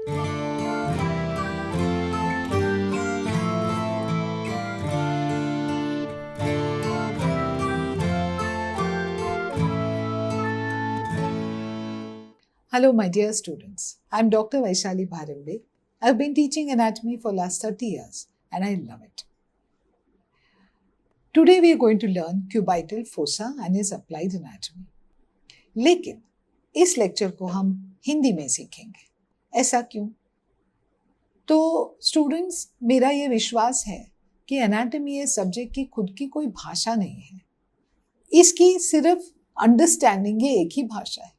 Hello, my dear students. I'm Dr. Vaishali Bharambe. I've been teaching anatomy for last 30 years and I love it. Today we are going to learn cubital fossa and its applied anatomy. लेकिन इस lecture को हम हिंदी में सीखेंगे. ऐसा क्यों? तो students, मेरा ये विश्वास है कि एनाटॉमी इस सब्जेक्ट की खुद की कोई भाषा नहीं है. इसकी सिर्फ अंडरस्टैंडिंग ये एक ही भाषा है.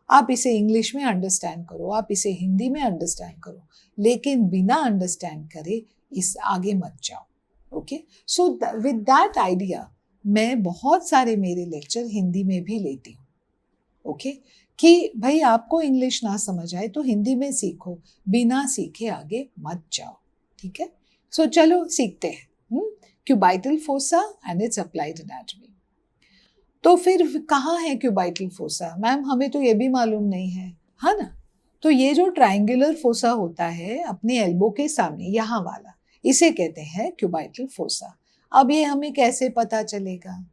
आप इसे इंग्लिश में अंडरस्टैंड करो, आप इसे हिंदी में अंडरस्टैंड करो, लेकिन बिना अंडरस्टैंड करे इस आगे मत जाओ. Okay, so with that idea मैं बहुत सारे मेरे लेक्चर हिंदी में भी लेती हूँ. ओके, कि भाई आपको इंग्लिश ना समझ आए तो हिंदी में सीखो, बिना सीखे आगे मत जाओ. ठीक है, सो चलो सीखते हैं cubital fossa and it's applied anatomy. तो फिर कहाँ है क्यूबाइटल फोसा? मैम हमें तो ये भी मालूम नहीं है, हाँ ना. तो ये जो ट्रायंगुलर फोसा होता है अपने एल्बो के सामने, यहाँ वाला, इसे कहते हैं क्यूबाइटल फोसा. अब ये हमें कैसे पता चलेगा?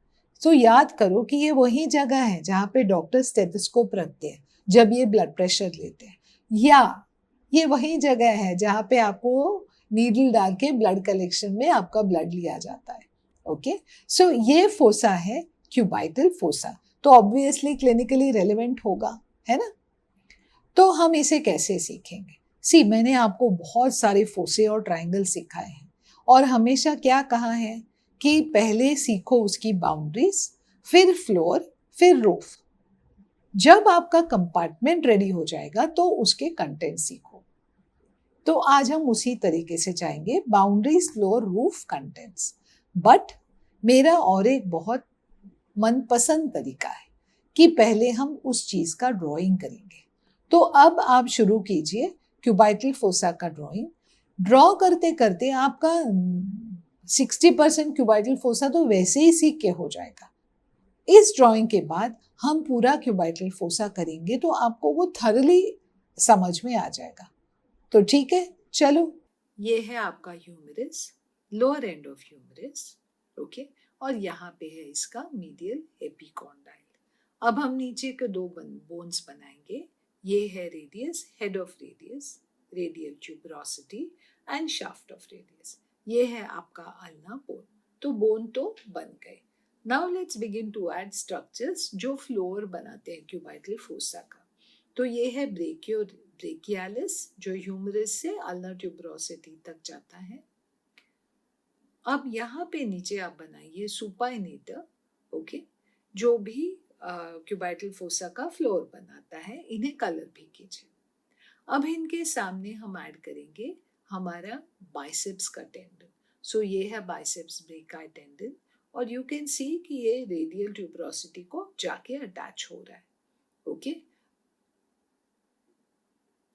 तो याद करो कि ये वही जगह है जहाँ पे डॉक्टर स्टेथोस्कोप रखते हैं जब ये ब्लड प्रेशर लेते हैं, या ये वही जगह है जहाँ पे आपको नीडल डाल के ब्लड कलेक्शन में आपका ब्लड लिया जाता है. ओके, सो ये फोसा है क्यूबाइटल फोसा. तो ऑब्वियसली क्लिनिकली रेलेवेंट होगा, है ना. तो हम इसे कैसे सीखेंगे? सी, मैंने आपको बहुत सारे फोसे और ट्रायंगल सिखाए हैं और हमेशा क्या कहा है कि पहले सीखो उसकी बाउंड्रीज, फिर फ्लोर, फिर रूफ. जब आपका कंपार्टमेंट रेडी हो जाएगा तो उसके कंटेंट सीखो. तो आज हम उसी तरीके से जाएंगे, boundaries, floor, roof, contents. But मेरा और एक बहुत मनपसंद तरीका है कि पहले हम उस चीज का ड्राइंग करेंगे. तो अब आप शुरू कीजिए क्यूबाइटल फोसा का ड्राइंग. ड्रॉ करते करते आपका 60% क्यूबाइटल फोसा तो वैसे ही सीख के हो जाएगा. इस ड्राइंग के बाद हम पूरा क्यूबाइटल फोसा करेंगे तो आपको वो थरली समझ में आ जाएगा. तो ठीक है, चलो. ये है आपका humerus, lower end of humerus. Okay, और यहाँ पे है इसका मीडियल एपिकॉन्डाइल. अब हम नीचे के दो बोन्स बनाएंगे. ये है radius, head of radius, radial tuberosity and shaft of radius. ये है आपका अल्ना बोन. तो बोन तो बन गए. Now let's begin to add structures जो फ्लोर बनाते हैं क्यूबाइटल फोसा का. तो ये है ब्रेकियालिस जो ह्यूमरस से अल्ना ट्यूबरोसिटी तक जाता है. अब यहाँ पे नीचे आप बनाइए सुपाइनेटर. ओके, जो भी क्यूबाइटल फोसा का फ्लोर बनाता है. इन्हें कलर भी कीजिए. अब इनके सामने हम ऐड करेंगे हमारा बाइसेप्स का टेंडन. सो ये है बाइसेप्स ब्रेकाई टेंडन और यू कैन सी कि ये रेडियल ट्यूबरोसिटी को जाके अटैच हो रहा है. ओके,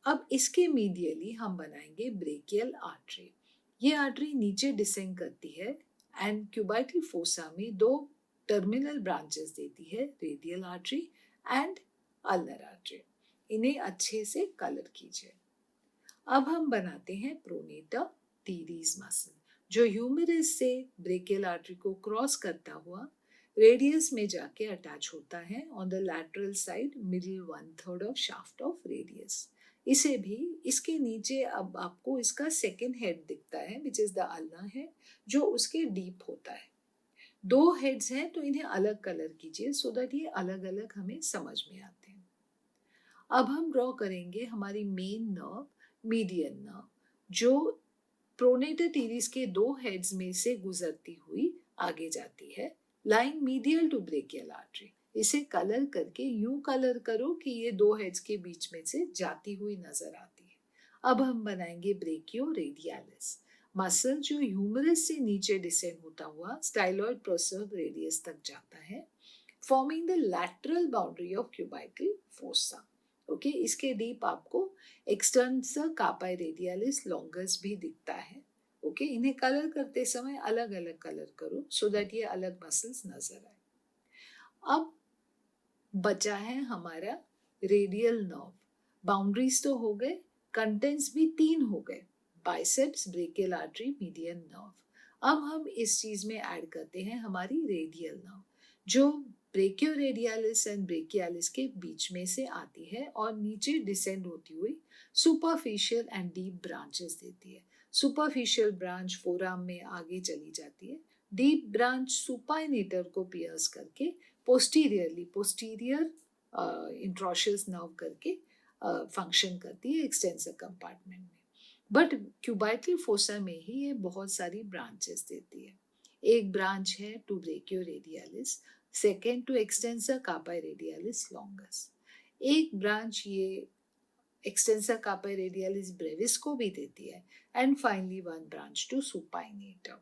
अब इसके मीडियली हम बनाएंगे ब्रेकियल आर्टरी. ये आर्टरी नीचे डिसेंड करती है एंड क्यूबाइटल फोसा में दो टर्मिनल ब्रांचेस देती है, radial artery and ulnar artery. इन्हें अच्छे से कलर कीजिए. अब हम बनाते हैं प्रोनेटर टीरीज मसल जो ह्यूमरस से ब्रेकियल आर्टरी को क्रॉस करता हुआ रेडियस में जाके अटैच होता है on the lateral side middle 1/3 of shaft of radius. इसे भी इसके नीचे अब आपको इसका सेकेंड हेड दिखता है विच इज द अल्ना है जो उसके डीप होता है. दो हेड्स हैं तो इन्हें अलग कलर कीजिए सो दैट ये अलग अलग हमें समझ में आते हैं. अब हम ड्रॉ करेंगे हमारी मेन नर्व, मीडियन नर्व, जो प्रोनेटर टीरीज के दो हेड्स में से गुजरती हुई आगे जाती है line medial to brachial artery. इसे कलर करके यूं कलर करो कि ये दो हेड्स के बीच में से जाती हुई नजर आती है. अब हम बनाएंगे ब्रेकियो रेडियालिस मसल जो ह्यूमरस से नीचे डिसेंड होता हुआ स्टाइलॉइड प्रोसेस रेडियस तक जाता है forming the lateral boundary of cubital fossa. Okay, इसके डीप आपको एक्सटर्नल कार्पाई रेडियालिस लॉन्गस भी दिखता है. ओके, इन्हें कलर करते समय अलग अलग कलर करो सो दैट ये अलग मसल्स नजर आए. अब बचा है हमारा रेडियल नर्व. बाउंड्रीज तो हो गए, कंटेंट्स भी 3 हो गए, biceps, brachial artery, median nerve. अब हम इस चीज में ऐड करते हैं हमारी रेडियल नर्व, जो ब्रेकियोरेडियलिस एंड ब्रेकियालिस के बीच में से आती है और नीचे डिसेंड होती हुई सुपरफिशियल एंड डीप ब्रांचेस देती है। सुपरफिशियल ब्रांच फोरआर्म में आगे चली जाती है, डीप ब्रांच सुपाइनेटर को पियर्स करके पोस्टीरियर इंट्रोशियस नर्व करके फंक्शन करती है एक्सटेंसर कंपार्टमेंट में। बट क्यूबाइटल फोसा में ही ये बहुत सारी ब्रांचेस देती है। एक ब्रांच है to brachioradialis, second to extensor carpi radialis longus. एक ब्रांच ये एक्सटेंसर कार्पाई रेडियलिस ब्रेविस को भी देती है, and finally one branch to supinator.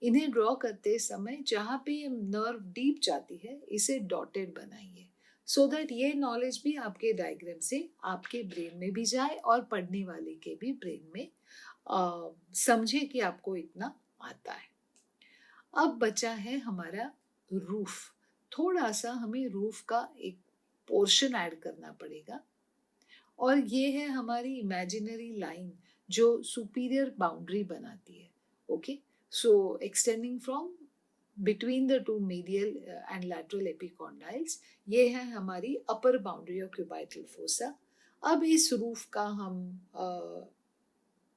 इन्हें ड्रॉ करते समय जहाँ पे नर्व डीप जाती है इसे डॉटेड बनाइए, सो दैट ये नॉलेज भी आपके डायग्राम से आपके ब्रेन में भी जाए और पढ़ने वाले के भी ब्रेन में समझे कि आपको इतना आता है। अब बचा है हमारा रूफ। थोड़ा सा हमें रूफ का एक पोर्शन ऐड करना पड़ेगा, और ये है हमारी इमेजिनरी लाइन जो सुपीरियर बाउंड्री बनाती है। Okay, so extending from between the two medial and lateral epicondyles, ये है हमारी अपर बाउंड्री ऑफ क्यूबाइटल फोसा। अब इस रूफ का हम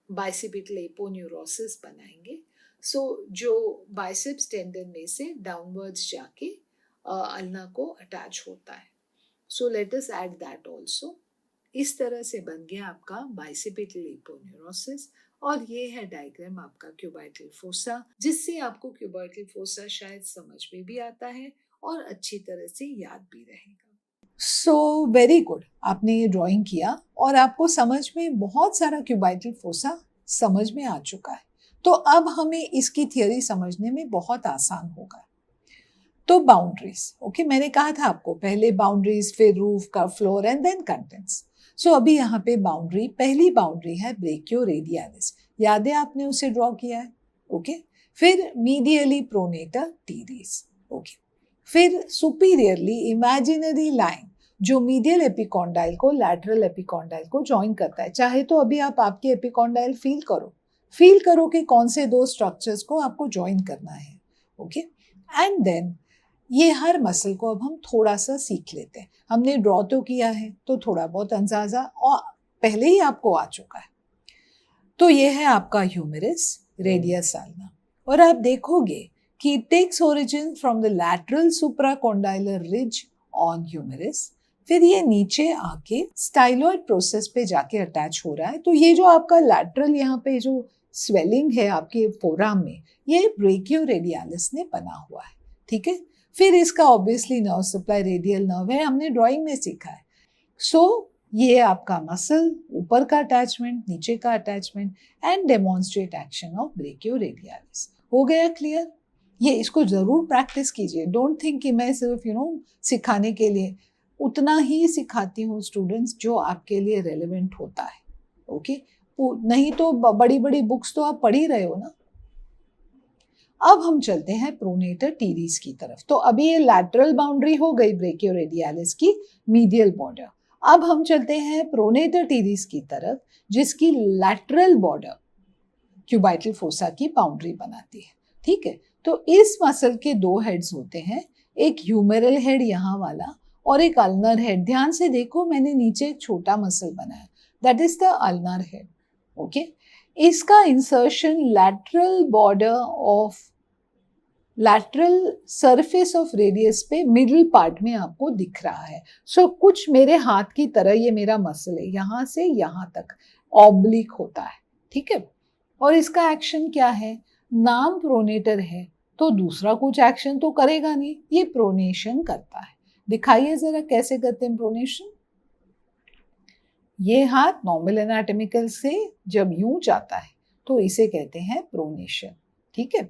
बाइसेपिटल एपोन्यूरोसिस बनाएंगे। सो जो बाइसेप्स टेंडन में से डाउनवर्ड्स जाके अल्ना को अटैच होता है। So let us add that also. इस तरह से बन गया आपका बाइसेपिटल एपोन्यूरोसिस, और ये है डायग्राम आपका क्यूबाइटल फोसा, जिससे आपको क्यूबाइटल फोसा शायद समझ में भी आता है और अच्छी तरह से याद भी रहेगा। सो वेरी गुड, आपने ये ड्राइंग किया और आपको समझ में बहुत सारा क्यूबाइटल फोसा समझ में आ चुका है। तो अब हमें इसकी थियोरी समझने में बहुत आसान होगा। तो बाउंड्रीज, ओके, मैंने कहा था आपको पहले बाउंड्रीज, फिर रूफ का फ्लोर एंड देन कंटेंट्स। सो अभी यहाँ पे बाउंड्री, पहली बाउंड्री है ब्रेकियोरेडियलिस, याद है आपने उसे ड्रॉ किया है। ओके, फिर मीडियली प्रोनेटर टीरीज। ओके, फिर सुपीरियरली इमेजिनरी लाइन जो मीडियल एपिकॉन्डाइल को लैटरल एपिकॉन्डाइल को ज्वाइन करता है। चाहे तो अभी आप आपके एपिकॉन्डाइल फील करो कि कौन से दो स्ट्रक्चर्स को आपको ज्वाइन करना है। ओके, एंड देन ये हर मसल को अब हम थोड़ा सा सीख लेते हैं। हमने ड्रॉ तो किया है तो थोड़ा बहुत अंदाजा और पहले ही आपको आ चुका है। तो ये है आपका ह्यूमेरस, रेडियस अल्ना, और आप देखोगे कि it takes origin from the lateral supracondylar ridge on humerus, फिर ये नीचे आके स्टाइलॉइड प्रोसेस पे जाके अटैच हो रहा है। तो ये जो आपका लैटरल यहाँ पे जो स्वेलिंग है आपके फोराम में, ये ब्रेकियोरेडियलिस ने बना हुआ है। ठीक है, फिर इसका obviously nerve supply radial nerve है, हमने ड्राइंग में सीखा है। सो ये आपका मसल, ऊपर का अटैचमेंट, नीचे का attachment, and demonstrate action of ब्रेकियोरेडियलिस। हो गया क्लियर? ये इसको जरूर प्रैक्टिस कीजिए। डोंट थिंक कि मैं सिर्फ सिखाने के लिए, उतना ही सिखाती हूँ स्टूडेंट्स जो आपके लिए रेलेवेंट होता है। ओके, नहीं तो बड़ी बड़ी बुक्स तो आप पढ़ ही रहे हो ना। अब हम चलते हैं प्रोनेटर टीरीज की तरफ। तो अभी ये लैटरल बाउंड्री हो गई ब्रेकियोरेडियलिस की, मीडियल बॉर्डर। अब हम चलते हैं प्रोनेटर टीरीज की तरफ, जिसकी लैटरल बॉर्डर क्यूबाइटल फोसा की बाउंड्री बनाती है। ठीक है, तो इस मसल के दो हेड्स होते हैं, एक ह्यूमेरल हेड यहाँ वाला और एक अल्नर हेड। ध्यान से देखो, मैंने नीचे एक छोटा मसल बनाया, that is the ulnar head. Okay, इसका insertion lateral border of lateral surface of radius पे मिडिल पार्ट में आपको दिख रहा है। सो कुछ मेरे हाथ की तरह ये मेरा मसल है, यहाँ से यहाँ तक ऑब्लिक होता है। ठीक है, और इसका एक्शन क्या है? नाम प्रोनेटर है तो दूसरा कुछ एक्शन तो करेगा नहीं, ये प्रोनेशन करता है। दिखाइए जरा कैसे करते हैं प्रोनेशन। ये हाथ नॉर्मल एनाटॉमिकल से जब यूं जाता है तो इसे कहते हैं प्रोनेशन। ठीक है,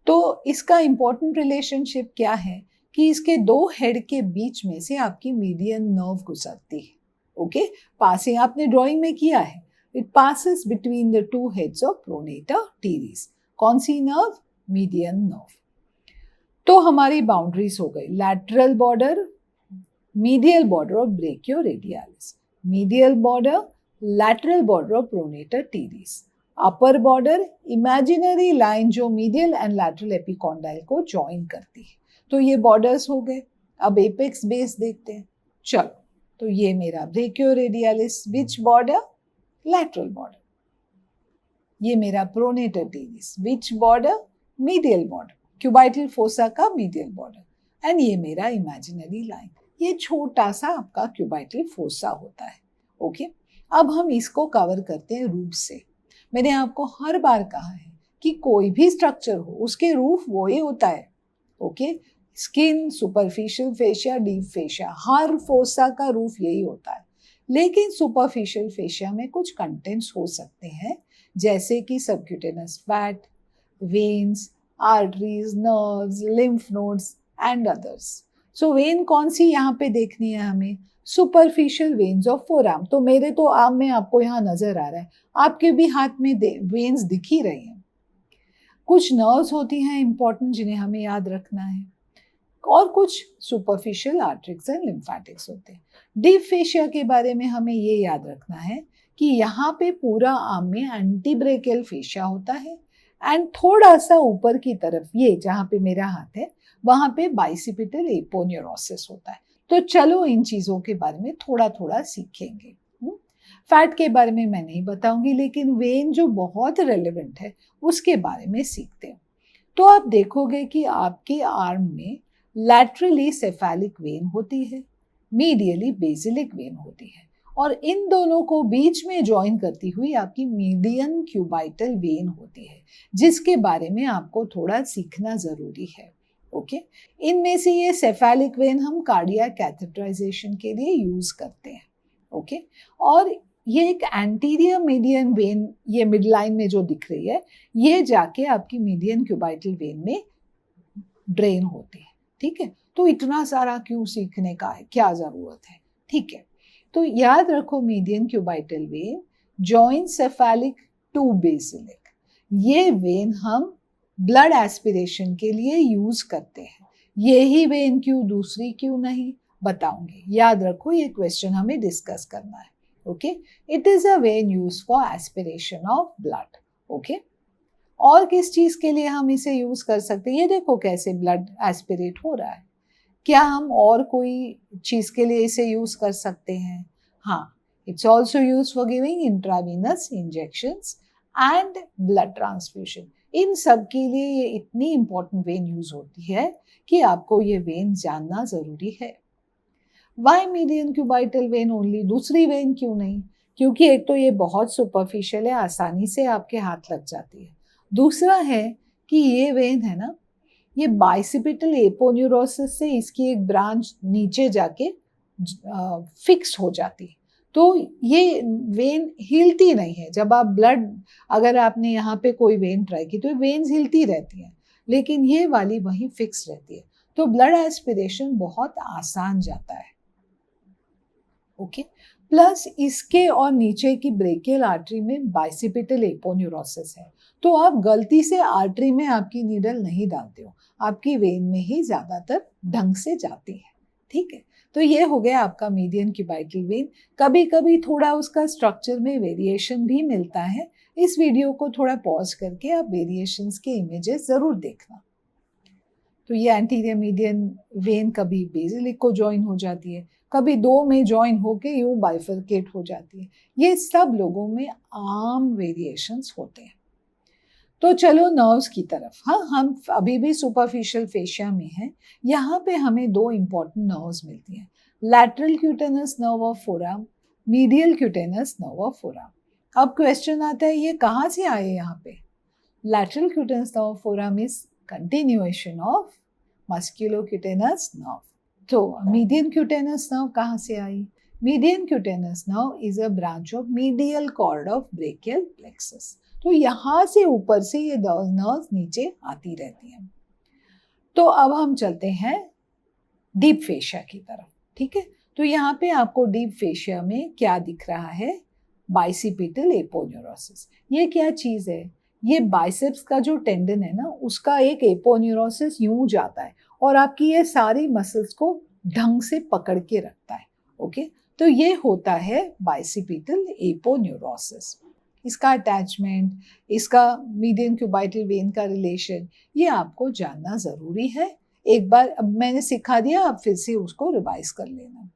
तो इसका इंपॉर्टेंट रिलेशनशिप क्या है कि इसके दो हेड के बीच में से आपकी मीडियन नर्व गुजरती है। ओके, पासिंग आपने ड्राइंग में किया है, it passes between the two heads of pronator teres. कौन सी नर्व? Median nerve. तो हमारी बाउंड्रीज हो गई, lateral border, medial border of ब्रेकियोरेडियलिस, medial border, lateral border of pronator teres. Upper border imaginary line जो मीडियल एंड लैटरल एपिकॉन्डाइल को join करती है। तो ये बॉर्डर्स हो गए। अब एपेक्स बेस देखते हैं। चलो, तो ये मेरा brachioradialis, which border? Lateral border. ये मेरा pronator teres, which border? Medial border, cubital fossa का मीडियल बॉर्डर। एंड ये मेरा इमेजिनरी लाइन, ये छोटा सा आपका क्यूबाइटल फोसा होता है। ओके, अब हम इसको कवर करते हैं रूफ से। मैंने आपको हर बार कहा है कि कोई भी स्ट्रक्चर हो उसके रूफ वो ही होता है। Okay, skin, superficial fascia, deep fascia, हर फोसा का रूफ यही होता है। लेकिन सुपरफिशियल फेशिया में कुछ कंटेंट्स हो सकते हैं, जैसे कि subcutaneous fat, veins, arteries, nerves, lymph nodes and others. So when कौन सी यहाँ पे देखनी है हमें? Superficial veins of forearm. तो मेरे तो आर्म में आपको यहाँ नजर आ रहा है, आपके भी हाथ में वेन्स दिख ही रही हैं। कुछ नर्व्स होती हैं इंपॉर्टेंट जिन्हें हमें याद रखना है, और कुछ सुपरफिशियल आर्टरिक्स एंड लिम्फेटिक्स होते हैं। डीप फेशिया के बारे में हमें ये याद रखना है कि यहाँ पे पूरा आर्म में एंटीब्रेकियल फेशिया होता है, एंड थोड़ा सा ऊपर की तरफ, ये जहाँ पे मेरा हाथ है, वहाँ पे बाइसिपिटल एपोन्यूरोसिस होता है। तो चलो इन चीजों के बारे में थोड़ा थोड़ा सीखेंगे। फैट के बारे में मैं नहीं बताऊंगी, लेकिन वेन जो बहुत रेलेवेंट है उसके बारे में सीखते हैं। तो आप देखोगे कि आपके आर्म में लैटरली सेफेलिक वेन होती है, मीडियली बेसिलिक वेन होती है, और इन दोनों को बीच में ज्वाइन करती हुई आपकी मीडियन क्यूबाइटल वेन होती है, जिसके बारे में आपको थोड़ा सीखना जरूरी है। ओके, इनमें से ये सेफेलिक वेन हम कार्डियक कैथेटराइजेशन के लिए यूज करते हैं। ओके, और ये एक एंटीरियर मीडियन वेन, ये मिड लाइन में जो दिख रही है, ये जाके आपकी मीडियन क्यूबाइटल वेन में ड्रेन होती है। ठीक है, तो इतना सारा क्यों सीखने का है, क्या जरूरत है? ठीक है, तो याद रखो median cubital vein join cephalic to basilic. ये वेन हम ब्लड एस्पिरेशन के लिए यूज करते हैं। यही वेन क्यों, दूसरी क्यों नहीं, बताऊंगी। याद रखो, ये क्वेश्चन हमें डिस्कस करना है। Okay, it is a when use for aspiration of blood. Okay, और किस चीज के लिए हम इसे यूज कर सकते हैं? ये देखो कैसे ब्लड एस्पिरेट हो रहा है। क्या हम और कोई चीज के लिए इसे यूज कर सकते हैं? हाँ, it's also use for giving intravenous injections and blood transfusion. इन सब के लिए ये इतनी इंपॉर्टेंट वेन यूज होती है कि आपको ये वेन जानना जरूरी है। Why median cubital vein only, दूसरी वेन क्यों नहीं? क्योंकि एक तो ये बहुत सुपरफिशियल है, आसानी से आपके हाथ लग जाती है। दूसरा है कि ये वेन है ना, ये बाइसिपिटल एपोन्यूरोसिस से इसकी एक ब्रांच नीचे जाके फिक्स हो जाती है। तो ये वेन हिलती नहीं है। जब आप ब्लड, अगर आपने यहाँ पे कोई वेन ट्राई की तो वेन्स हिलती रहती हैं, लेकिन ये वाली वहीं फिक्स रहती है। तो ब्लड एस्पिरेशन बहुत आसान जाता है। ओके, प्लस इसके और नीचे की ब्रेकियल आर्टरी में बाइसिपिटल एपोन्यूरोसिस है, तो आप गलती से आर्टरी में आपकी नीडल नहीं डालते हो, आपकी वेन में ही ज्यादातर ढंग से जाती है। ठीक है, तो ये हो गया आपका मीडियन क्यूबाइटल वेन। कभी कभी थोड़ा उसका स्ट्रक्चर में वेरिएशन भी मिलता है। इस वीडियो को थोड़ा पॉज करके आप वेरिएशंस के इमेजेस जरूर देखना। तो ये एंटीरियर मीडियन वेन कभी बेसिलिक को ज्वाइन हो जाती है, कभी दो में ज्वाइन होके यूं बाइफरकेट हो जाती है। ये सब लोगों में आम वेरिएशंस होते हैं। तो चलो नर्व्स की तरफ। हाँ, हम अभी भी सुपरफिशियल फेशिया में हैं। यहाँ पे हमें दो इंपॉर्टेंट नर्व्स मिलती हैं, lateral cutaneous nerve of forearm, medial cutaneous nerve of forearm. अब क्वेश्चन आता है, ये कहाँ से आए यहाँ पे? Lateral cutaneous nerve of forearm is continuation of musculocutaneous nerve. तो मीडियन क्यूटेनस नर्व कहाँ से आई? Median cutaneous nerve is a branch of medial cord of brachial plexus. तो यहाँ से ऊपर से ये नर्व्स नीचे आती रहती हैं। तो अब हम चलते हैं डीप फेशिया की तरफ। ठीक है, तो यहाँ पे आपको डीप फेशिया में क्या दिख रहा है? Bicipital aponeurosis. ये क्या चीज है? ये बाइसेप्स का जो टेंडन है ना, उसका एक एपोन्यूरोसिस यूं जाता है और आपकी ये सारी मसल्स को ढंग से पकड़ के रखता है। ओके, तो ये होता है बाइसिपिटल एपोन्यूरोसिस। इसका अटैचमेंट, इसका मीडियन क्यूबाइटल वेन का रिलेशन, ये आपको जानना जरूरी है। एक बार अब मैंने सिखा दिया, अब फिर से उसको रिवाइज कर लेना।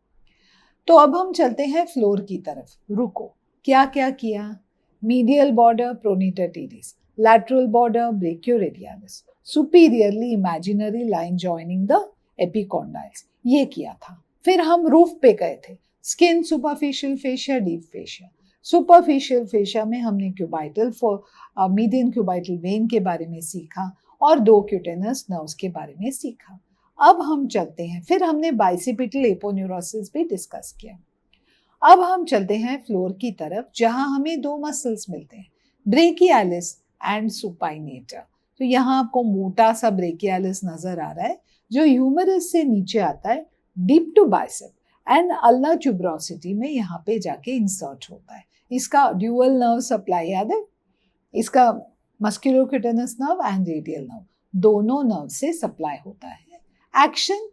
तो अब हम चलते हैं फ्लोर की तरफ। रुको, क्या क्या किया? Medial border pronator teres, lateral border brachioradialis, superiorly imaginary line joining the epicondyles, ये किया था। फिर हम रूफ पे गए थे, skin, superficial fascia, deep fascia. Superficial fascia में हमने क्यूबाइटल मीडियन क्यूबाइटल वेन के बारे में सीखा और 2 क्यूटेनस नर्व्स के बारे में सीखा। अब हम चलते हैं, फिर हमने बाइसिपिटल एपोन्यूरोसिस भी डिस्कस किया। अब हम चलते हैं फ्लोर की तरफ, जहां हमें 2 मसल्स मिलते हैं, ब्रेकियालिस एंड सुपाइनेटर। तो यहाँ आपको मोटा सा ब्रेकियालिस नजर आ रहा है जो ह्यूमरस से नीचे आता है deep to bicep and ulna tuberosity में यहाँ पे जाके इंसर्ट होता है। इसका ड्यूअल नर्व सप्लाई याद है, इसका musculocutaneous nerve and radial nerve, दोनों नर्व से सप्लाई होता है। Action,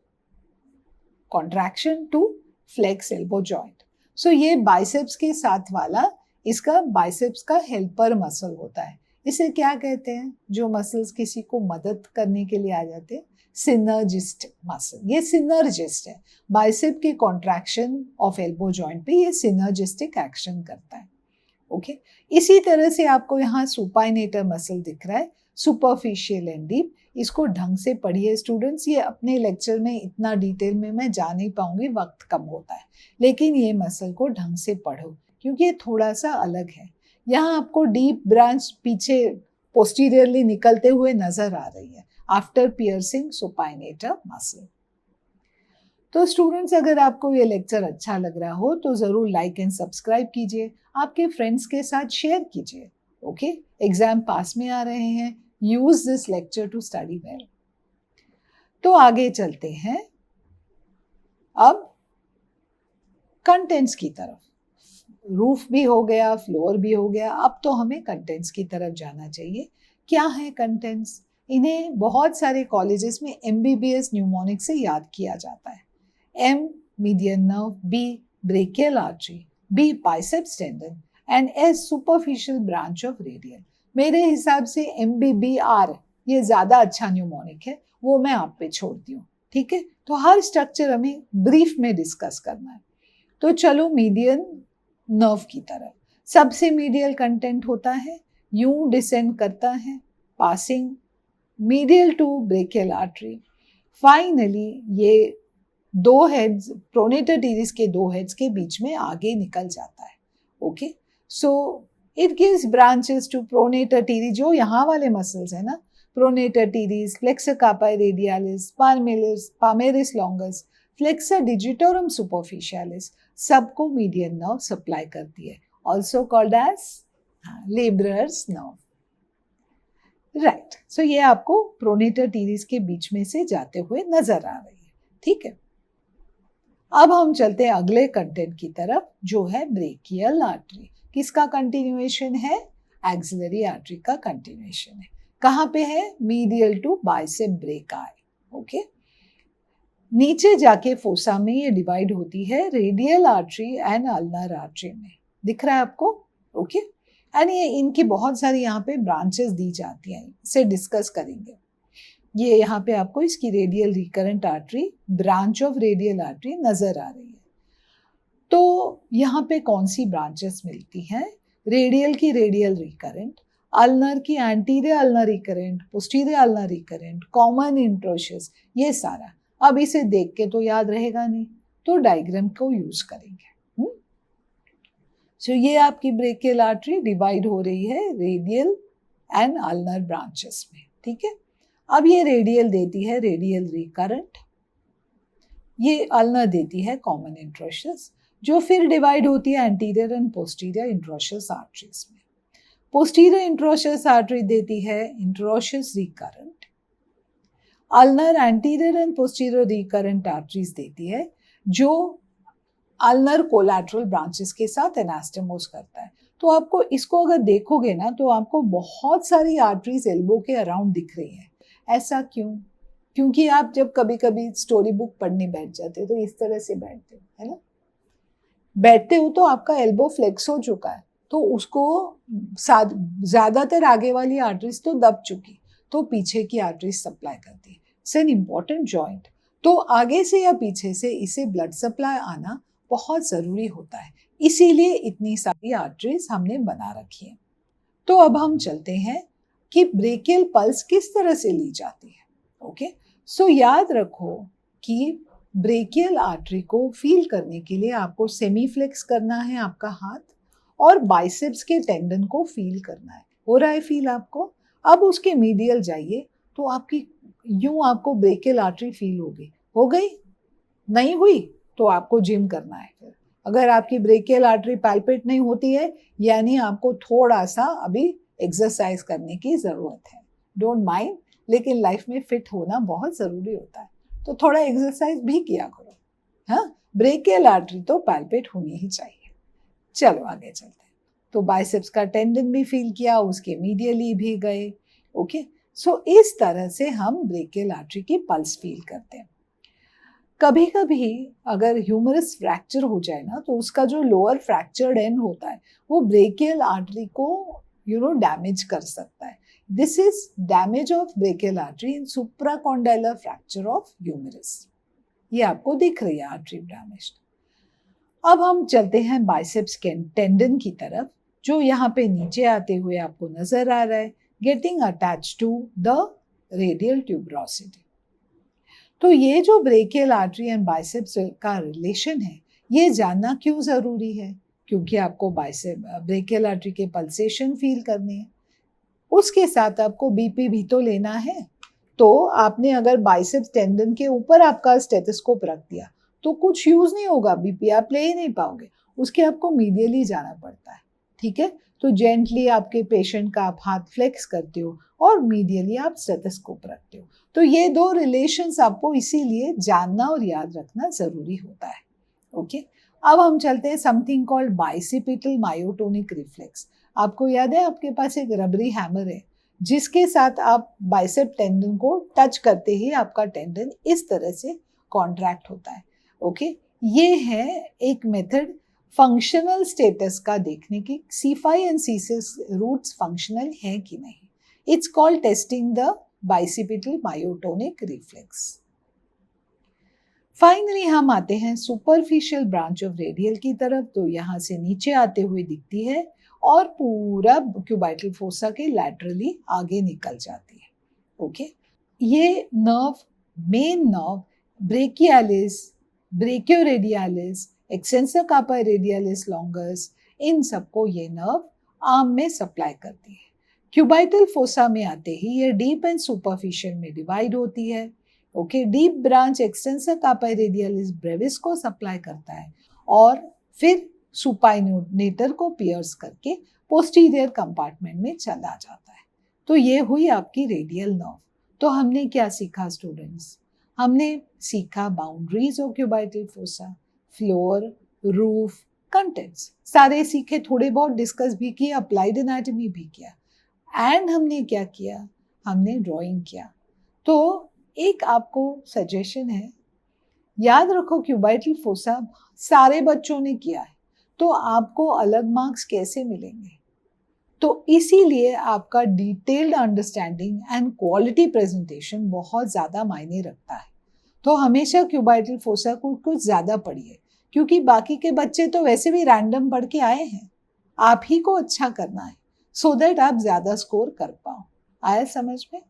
contraction to flex elbow joint. So ये बाइसेप्स के साथ वाला इसका बाइसेप्स का हेल्पर मसल होता है। इसे क्या कहते हैं? जो मसल्स किसी को मदद करने के लिए आ जाते हैं, सिनर्जिस्ट मसल। ये सिनर्जिस्ट है, बाइसेप के कॉन्ट्रैक्शन ऑफ एल्बो जॉइंट पे ये सिनर्जिस्टिक एक्शन करता है। ओके, इसी तरह से आपको यहाँ सुपाइनेटर मसल दिख रहा है, सुपरफिशियल एंड डीप। इसको ढंग से पढ़िए स्टूडेंट्स, ये अपने लेक्चर में इतना डिटेल में मैं जा नहीं पाऊंगी, वक्त कम होता है, लेकिन ये मसल को ढंग से पढ़ो क्योंकि ये थोड़ा सा अलग है। यहाँ आपको डीप ब्रांच पीछे पोस्टीरियरली निकलते हुए नजर आ रही है आफ्टर पियर्सिंग सुपाइनेटर मसल। तो स्टूडेंट्स, अगर आपको ये लेक्चर अच्छा लग रहा हो तो ज़रूर लाइक एंड सब्सक्राइब कीजिए, आपके फ्रेंड्स के साथ शेयर कीजिए। ओके, एग्जाम पास में आ रहे हैं, use this lecture to study well. तो आगे चलते हैं अब कंटेंट्स की तरफ। रूफ भी हो गया, फ्लोर भी हो गया, अब तो हमें कंटेंट्स की तरफ जाना चाहिए। क्या है कंटेंट्स? इन्हें बहुत सारे कॉलेजेस में MBBS न्यूमोनिक से याद किया जाता है। M median nerve, B brachial artery, B biceps tendon and S superficial branch of radial। मेरे हिसाब से MBBR ये ज्यादा अच्छा न्यूमोनिक है, वो मैं आप पे छोड़ती हूँ। ठीक है, तो हर स्ट्रक्चर हमें ब्रीफ में डिस्कस करना है। तो चलो मीडियन नर्व की तरफ। सबसे मीडियल कंटेंट होता है, यूं डिसेंड करता है, passing medial to brachial artery. Finally ये 2 हेड्स, प्रोनेटर टीरिस के 2 हेड्स के बीच में आगे निकल जाता है। Okay, so it gives branches to pronator teres, जो यहाँ वाले मसल्स है ना, pronator teres, flexor carpi radialis, palmaris longus, flexor digitorum superficialis, सबको मीडियन नर्व सप्लाई करती है, also called as labourer's nerve. Right, so ये आपको प्रोनेटर टीरिस के बीच में से जाते हुए नजर आ रही है। ठीक है, अब हम चलते हैं अगले कंटेंट की तरफ, जो है ब्रेकियल आर्टरी। किसका कंटिन्यूएशन है? एक्सिलरी आर्टरी का कंटिन्यूएशन है। कहाँ पे है? Medial to bicep brachii. Okay, नीचे जाके फोसा में ये डिवाइड होती है radial artery and ulnar artery में। दिख रहा है आपको? ओके, एंड ये इनकी बहुत सारी यहाँ पे ब्रांचेस दी जाती हैं, इसे डिस्कस करेंगे। ये यहाँ पे आपको इसकी radial recurrent artery, branch of radial artery नजर आ रही है। तो यहाँ पे कौन सी ब्रांचेस मिलती हैं? रेडियल की रेडियल रिकरेंट, अल्नर की anterior ulnar recurrent, posterior ulnar recurrent, common interosseous, ये सारा। अब इसे देख के तो याद रहेगा नहीं, तो डायग्राम को यूज करेंगे। सो ये आपकी ब्रेकियल आर्टरी डिवाइड हो रही है रेडियल एंड अल्नर ब्रांचेस में। ठीक है, अब ये रेडियल देती है रेडियल रिकरेंट, ये अल्नर देती है कॉमन इंट्रोशियस, जो फिर डिवाइड होती है anterior and posterior interosseous arteries में। पोस्टीरियर इंट्रोशियस आर्टरी देती है interosseous recurrent, ulnar anterior and posterior recurrent arteries देती है, जो अल्नर कोलैटरल ब्रांचेस के साथ एनास्टेमोस करता है। तो आपको इसको अगर देखोगे ना, तो आपको बहुत सारी आर्टरीज एल्बो के अराउंड दिख रही हैं। ऐसा क्यों? क्योंकि आप जब कभी कभी स्टोरी बुक पढ़ने बैठ जाते हो तो इस तरह से बैठते हो, है ना। बैठते हो तो आपका एल्बो फ्लेक्स हो चुका है, तो उसको ज्यादातर आगे वाली आर्टरीज तो दब चुकी, तो पीछे की आर्टरीज सप्लाई करती है। It's an important joint. तो आगे से या पीछे से इसे ब्लड सप्लाई आना बहुत जरूरी होता है, इसीलिए इतनी सारी आर्टरीज हमने बना रखी है। तो अब हम चलते हैं कि ब्रेकियल पल्स किस तरह से ली जाती है। ओके, सो याद रखो कि ब्रेकियल आर्टरी को फील करने के लिए आपको सेमी फ्लेक्स करना है आपका हाथ, और बाइसेप्स के टेंडन को फील करना है। हो रहा है फील आपको? अब उसके मीडियल जाइए तो आपकी यूं आपको ब्रेकियल आर्टरी फील होगी। हो गई? नहीं हुई तो आपको जिम करना है। फिर अगर आपकी ब्रेकियल आर्टरी पैल्पेट नहीं होती है, यानी आपको थोड़ा सा अभी एक्सरसाइज करने की जरूरत है। डोंट माइंड, लेकिन लाइफ में फिट होना बहुत जरूरी होता है, तो थोड़ा एक्सरसाइज भी किया करो। हाँ, ब्रेकियल आर्टरी तो पैल्पेट होनी ही चाहिए। चलो आगे चलते हैं। तो बाइसेप्स का टेंडन भी फील किया, उसके मीडियली भी गए। ओके, सो इस तरह से हम ब्रेकियल आर्टरी की पल्स फील करते हैं। कभी कभी अगर ह्यूमरस फ्रैक्चर हो जाए ना, तो उसका जो लोअर फ्रैक्चर्ड एंड होता है वो ब्रेकियल आर्टरी को डैमेज कर सकता है। This is damage of brachial artery in supracondylar fracture of humerus. ये आपको दिख रही है आर्टरी डैमेज। अब हम चलते हैं बाइसेप्स के टेंडन की तरफ, जो यहाँ पे नीचे आते हुए आपको नजर आ रहा है, getting attach to the radial tuberosity. तो ये जो ब्रेकियल आर्टरी एंड बाइसेप्स का रिलेशन है, ये जानना क्यों जरूरी है? क्योंकि आपको बाइसेप ब्रेकियल आर्टरी के पल्सेशन फील करने हैं, उसके साथ आपको बीपी भी तो लेना है। तो आपने अगर बाइसेप्स टेंडन के ऊपर आपका स्टेथोस्कोप रख दिया तो कुछ यूज नहीं होगा, बीपी आप ले ही नहीं पाओगे, उसके आपको मीडियली जाना पड़ता है। ठीक है, तो जेंटली आपके पेशेंट का आप हाथ फ्लेक्स करते हो और मीडियली आप स्टेथोस्कोप रखते हो। तो ये दो रिलेशंस आपको इसीलिए जानना और याद रखना जरूरी होता है। ओके, अब हम चलते हैं something called bicipital myotonic reflex. आपको याद है आपके पास एक रबरी हैमर है, जिसके साथ आप बाइसेप टेंडन को टच करते ही आपका टेंडन इस तरह से कॉन्ट्रैक्ट होता है। ओके, ये है एक मेथड फंक्शनल स्टेटस का देखने की, C5 and C6 roots functional है कि नहीं। It's called testing the bicipital myotonic reflex. Finally हम आते हैं सुपरफिशियल ब्रांच ऑफ रेडियल की तरफ। तो यहाँ से नीचे आते हुए दिखती है और पूरा क्यूबाइटल फोसा के लैटरली आगे निकल जाती है। ओके, ये nerve, main nerve brachialis, brachioradialis, extensor carpi radialis longus, इन सबको ये नर्व आर्म में सप्लाई करती है। क्यूबाइटल फोसा में आते ही ये डीप एंड सुपरफिशियल में डिवाइड होती है। Okay, deep branch extensor carpi radialis Brevis को सप्लाई करता है और फिर सुपाइनेटर को पियर्स करके पोस्टीरियर कंपार्टमेंट में चला जाता है। तो ये हुई आपकी रेडियल नर्व। तो हमने क्या सीखा स्टूडेंट्स? हमने सीखा boundaries of cubital fossa, floor, roof, contents सारे सीखे, थोड़े बहुत डिस्कस भी किए, अप्लाइड एनाटॉमी भी किया, एंड हमने क्या किया? हमने ड्राइंग किया। तो एक आपको सजेशन है, याद रखो क्यूबाइटल फोसा सारे बच्चों ने किया है, तो आपको अलग मार्क्स कैसे मिलेंगे? तो इसीलिए आपका detailed understanding and quality presentation बहुत ज़्यादा मायने रखता है। तो हमेशा क्यूबाइटल फोसा को कुछ ज़्यादा पढ़िए, क्योंकि बाकी के बच्चे तो वैसे भी रैंडम पढ़ के आए हैं, आप ही को अच्छा करना है सो दैट आप ज़्यादा स्कोर कर पाओ। आया समझ में?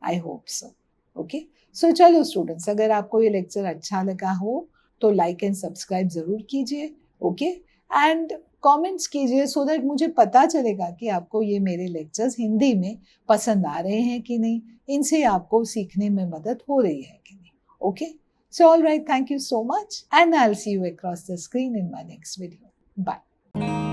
I hope so. ओके, सो चलो स्टूडेंट्स, अगर आपको ये लेक्चर अच्छा लगा हो तो लाइक एंड सब्सक्राइब ज़रूर कीजिए। ओके, एंड कमेंट्स कीजिए सो दैट मुझे पता चलेगा कि आपको ये मेरे लेक्चर्स हिंदी में पसंद आ रहे हैं कि नहीं, इनसे आपको सीखने में मदद हो रही है कि नहीं। Okay, so all right, thank you so much, and I'll see you across the screen in my next video. Bye.